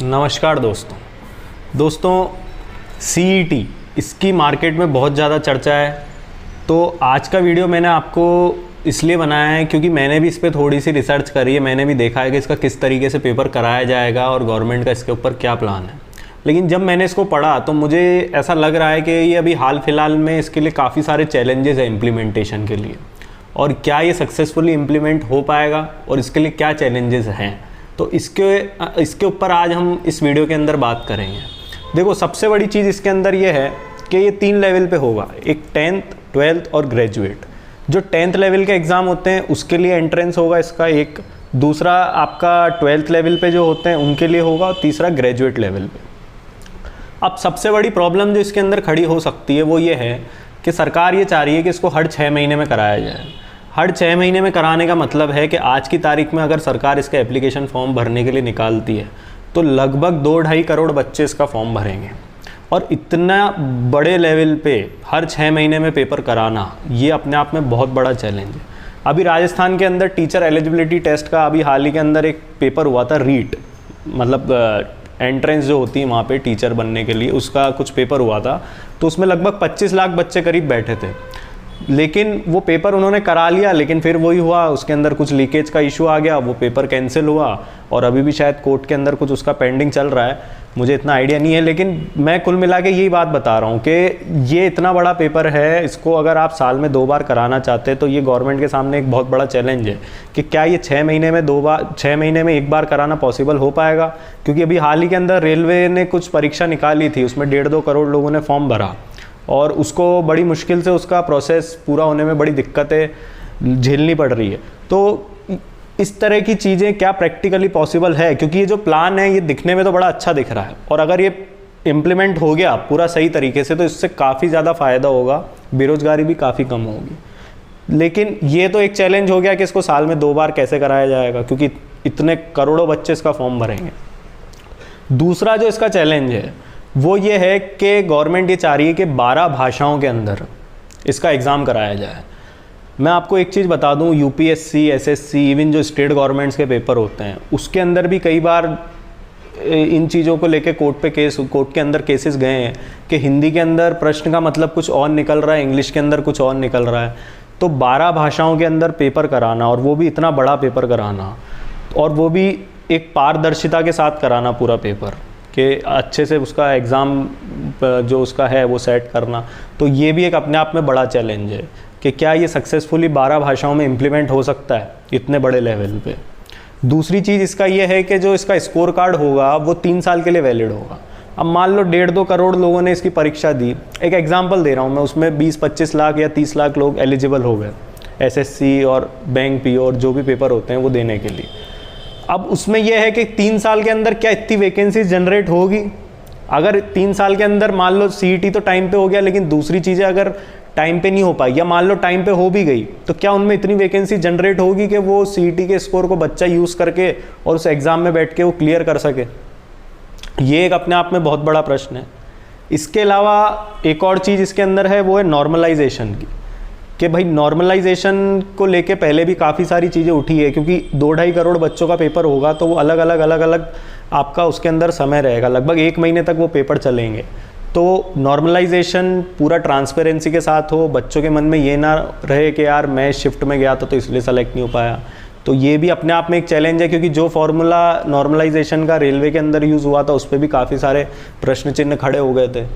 नमस्कार दोस्तों CET इसकी मार्केट में बहुत ज़्यादा चर्चा है। तो आज का वीडियो मैंने आपको इसलिए बनाया है क्योंकि मैंने भी इस पर थोड़ी सी रिसर्च करी है। मैंने भी देखा है कि इसका किस तरीके से पेपर कराया जाएगा और गवर्नमेंट का इसके ऊपर क्या प्लान है। लेकिन जब मैंने इसको पढ़ा तो मुझे ऐसा लग रहा है कि ये अभी हाल फिलहाल में इसके लिए काफ़ी सारे चैलेंजेस हैं इम्प्लीमेंटेशन के लिए, और क्या ये सक्सेसफुली इम्प्लीमेंट हो पाएगा और इसके लिए क्या चैलेंजेस हैं। तो इसके ऊपर आज हम इस वीडियो के अंदर बात करेंगे। देखो, सबसे बड़ी चीज़ इसके अंदर ये है कि ये 3 लेवल पे होगा, एक 10th, 12th और ग्रेजुएट। जो 10th लेवल के एग्ज़ाम होते हैं उसके लिए एंट्रेंस होगा इसका एक, दूसरा आपका 12th लेवल पे जो होते हैं उनके लिए होगा, और तीसरा ग्रेजुएट लेवल पे। अब सबसे बड़ी प्रॉब्लम जो इसके अंदर खड़ी हो सकती है वो ये है कि सरकार ये चाह रही है कि इसको हर 6 महीने में कराया जाए। हर 6 महीने में कराने का मतलब है कि आज की तारीख में अगर सरकार इसका एप्लीकेशन फॉर्म भरने के लिए निकालती है तो लगभग 2-2.5 करोड़ बच्चे इसका फॉर्म भरेंगे। और इतना बड़े लेवल पे हर 6 महीने में पेपर कराना, ये अपने आप में बहुत बड़ा चैलेंज है। अभी राजस्थान के अंदर टीचर एलिजिबिलिटी टेस्ट का अभी हाल ही के अंदर एक पेपर हुआ था, रीट मतलब एंट्रेंस जो होती है वहाँ पे टीचर बनने के लिए, उसका कुछ पेपर हुआ था। तो उसमें लगभग 25 लाख बच्चे करीब बैठे थे। लेकिन वो पेपर उन्होंने करा लिया, लेकिन फिर वही हुआ, उसके अंदर कुछ लीकेज का इशू आ गया, वो पेपर कैंसिल हुआ और अभी भी शायद कोर्ट के अंदर कुछ उसका पेंडिंग चल रहा है। मुझे इतना आइडिया नहीं है, लेकिन मैं कुल मिला के यही बात बता रहा हूँ कि ये इतना बड़ा पेपर है, इसको अगर आप साल में 2 बार कराना चाहते हैं तो ये गवर्नमेंट के सामने एक बहुत बड़ा चैलेंज है कि क्या ये 6 महीने में 6 महीने में 1 बार कराना पॉसिबल हो पाएगा। क्योंकि अभी हाल ही के अंदर रेलवे ने कुछ परीक्षा निकाली थी, उसमें 1.5-2 करोड़ लोगों ने फॉर्म भरा और उसको बड़ी मुश्किल से उसका प्रोसेस पूरा होने में बड़ी दिक्कतें झेलनी पड़ रही है। तो इस तरह की चीज़ें क्या प्रैक्टिकली पॉसिबल है, क्योंकि ये जो प्लान है ये दिखने में तो बड़ा अच्छा दिख रहा है, और अगर ये इम्प्लीमेंट हो गया पूरा सही तरीके से तो इससे काफ़ी ज़्यादा फ़ायदा होगा, बेरोज़गारी भी काफ़ी कम होगी। लेकिन ये तो एक चैलेंज हो गया कि इसको साल में 2 बार कैसे कराया जाएगा, क्योंकि इतने करोड़ों बच्चे इसका फॉर्म भरेंगे। दूसरा जो इसका चैलेंज है वो ये है कि गवर्नमेंट ये चाह रही है कि 12 भाषाओं के अंदर इसका एग्ज़ाम कराया जाए। मैं आपको एक चीज़ बता दूं, UPSC, SSC, इवन जो स्टेट गवर्नमेंट्स के पेपर होते हैं उसके अंदर भी कई बार इन चीज़ों को लेके कोर्ट के अंदर केसेस गए हैं कि हिंदी के अंदर प्रश्न का मतलब कुछ और निकल रहा है, इंग्लिश के अंदर कुछ और निकल रहा है। तो 12 भाषाओं के अंदर पेपर कराना, और वो भी इतना बड़ा पेपर कराना, और वो भी एक पारदर्शिता के साथ कराना पूरा पेपर, कि अच्छे से उसका एग्ज़ाम जो उसका है वो सेट करना, तो ये भी एक अपने आप में बड़ा चैलेंज है कि क्या ये सक्सेसफुली 12 भाषाओं में इम्प्लीमेंट हो सकता है इतने बड़े लेवल पे। दूसरी चीज़ इसका ये है कि जो इसका स्कोर कार्ड होगा वो 3 साल के लिए वैलिड होगा। अब मान लो 1.5-2 करोड़ लोगों ने इसकी परीक्षा दी, एक एग्जाम्पल दे रहा हूँ मैं, उसमें 20-25 लाख या 30 लाख लोग एलिजिबल हो गए SSC और बैंक PO और जो भी पेपर होते हैं वो देने के लिए। अब उसमें यह है कि 3 साल के अंदर क्या इतनी वैकेंसी जनरेट होगी। अगर 3 साल के अंदर मान लो CET तो टाइम पे हो गया, लेकिन दूसरी चीज़ें अगर टाइम पे नहीं हो पाई, या मान लो टाइम पे हो भी गई, तो क्या उनमें इतनी वैकेंसी जनरेट होगी कि वो CET के स्कोर को बच्चा यूज़ करके और उस एग्ज़ाम में बैठ के वो क्लियर कर सके। ये एक अपने आप में बहुत बड़ा प्रश्न है। इसके अलावा एक और चीज़ इसके अंदर है, वो है नॉर्मलाइजेशन की, कि भाई नॉर्मलाइजेशन को लेके पहले भी काफ़ी सारी चीज़ें उठी है, क्योंकि 2-2.5 करोड़ बच्चों का पेपर होगा तो वो अलग अलग आपका उसके अंदर समय रहेगा, लगभग 1 महीने तक वो पेपर चलेंगे। तो नॉर्मलाइजेशन पूरा ट्रांसपेरेंसी के साथ हो, बच्चों के मन में ये ना रहे कि यार मैं शिफ्ट में गया था तो इसलिए सेलेक्ट नहीं हो पाया। तो ये भी अपने आप में एक चैलेंज है, क्योंकि जो फॉर्मूला नॉर्मलाइजेशन का रेलवे के अंदर यूज़ हुआ था उस पर भी काफ़ी सारे प्रश्न चिन्ह खड़े हो गए थे।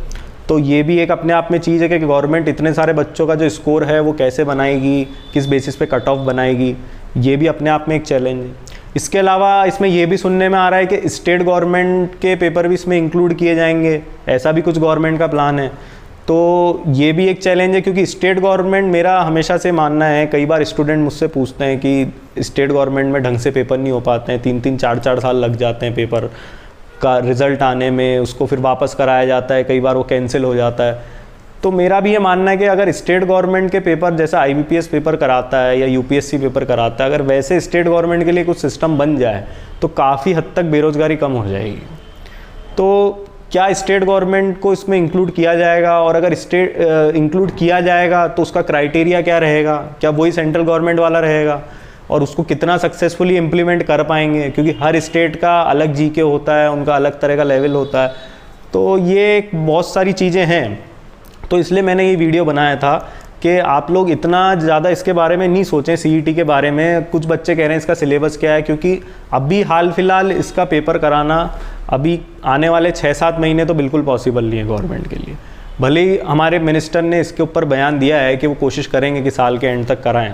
तो ये भी एक अपने आप में चीज़ है कि गवर्नमेंट इतने सारे बच्चों का जो स्कोर है वो कैसे बनाएगी, किस बेसिस पे कट ऑफ बनाएगी, ये भी अपने आप में एक चैलेंज है। इसके अलावा इसमें ये भी सुनने में आ रहा है कि स्टेट गवर्नमेंट के पेपर भी इसमें इंक्लूड किए जाएंगे, ऐसा भी कुछ गवर्नमेंट का प्लान है। तो ये भी एक चैलेंज है, क्योंकि स्टेट गवर्नमेंट, मेरा हमेशा से मानना है, कई बार स्टूडेंट मुझसे पूछते हैं कि स्टेट गवर्नमेंट में ढंग से पेपर नहीं हो पाते हैं, 3-3, 4-4 साल लग जाते हैं पेपर का रिज़ल्ट आने में, उसको फिर वापस कराया जाता है, कई बार वो कैंसिल हो जाता है। तो मेरा भी ये मानना है कि अगर स्टेट गवर्नमेंट के पेपर जैसा IBPS पेपर कराता है या UPSC पेपर कराता है, अगर वैसे स्टेट गवर्नमेंट के लिए कुछ सिस्टम बन जाए तो काफ़ी हद तक बेरोज़गारी कम हो जाएगी। तो क्या स्टेट गवर्नमेंट को इसमें इंक्लूड किया जाएगा, और अगर इंक्लूड किया जाएगा तो उसका क्राइटेरिया क्या रहेगा, क्या वही सेंट्रल गवर्नमेंट वाला रहेगा, और उसको कितना सक्सेसफुली इम्प्लीमेंट कर पाएंगे, क्योंकि हर स्टेट का अलग जीके होता है, उनका अलग तरह का लेवल होता है। तो ये बहुत सारी चीज़ें हैं, तो इसलिए मैंने ये वीडियो बनाया था कि आप लोग इतना ज़्यादा इसके बारे में नहीं सोचें, सीईटी के बारे में। कुछ बच्चे कह रहे हैं इसका सिलेबस क्या है, क्योंकि अभी हाल फिलहाल इसका पेपर कराना अभी आने वाले 6-7 महीने तो बिल्कुल पॉसिबल नहीं है गवर्नमेंट के लिए। भले ही हमारे मिनिस्टर ने इसके ऊपर बयान दिया है कि वो कोशिश करेंगे कि साल के एंड तक कराएं,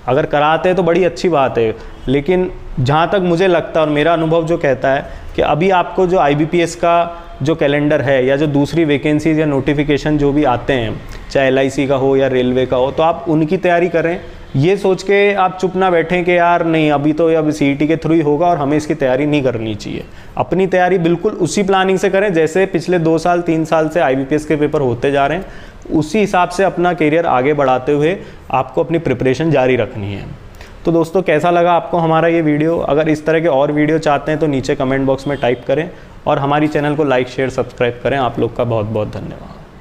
अगर कराते हैं तो बड़ी अच्छी बात है। लेकिन जहाँ तक मुझे लगता है और मेरा अनुभव जो कहता है कि अभी आपको जो IBPS का जो कैलेंडर है या जो दूसरी वैकेंसीज या नोटिफिकेशन जो भी आते हैं, चाहे LIC का हो या रेलवे का हो, तो आप उनकी तैयारी करें। ये सोच के आप चुप ना बैठें कि यार नहीं अभी तो अब CET के थ्रू ही होगा और हमें इसकी तैयारी नहीं करनी चाहिए। अपनी तैयारी बिल्कुल उसी प्लानिंग से करें जैसे पिछले 2 साल 3 साल से IBPS के पेपर होते जा रहे हैं, उसी हिसाब से अपना करियर आगे बढ़ाते हुए आपको अपनी प्रिपरेशन जारी रखनी है। तो दोस्तों कैसा लगा आपको हमारा ये वीडियो? अगर इस तरह के और वीडियो चाहते हैं तो नीचे कमेंट बॉक्स में टाइप करें और हमारी चैनल को लाइक शेयर सब्सक्राइब करें। आप लोग का बहुत बहुत धन्यवाद।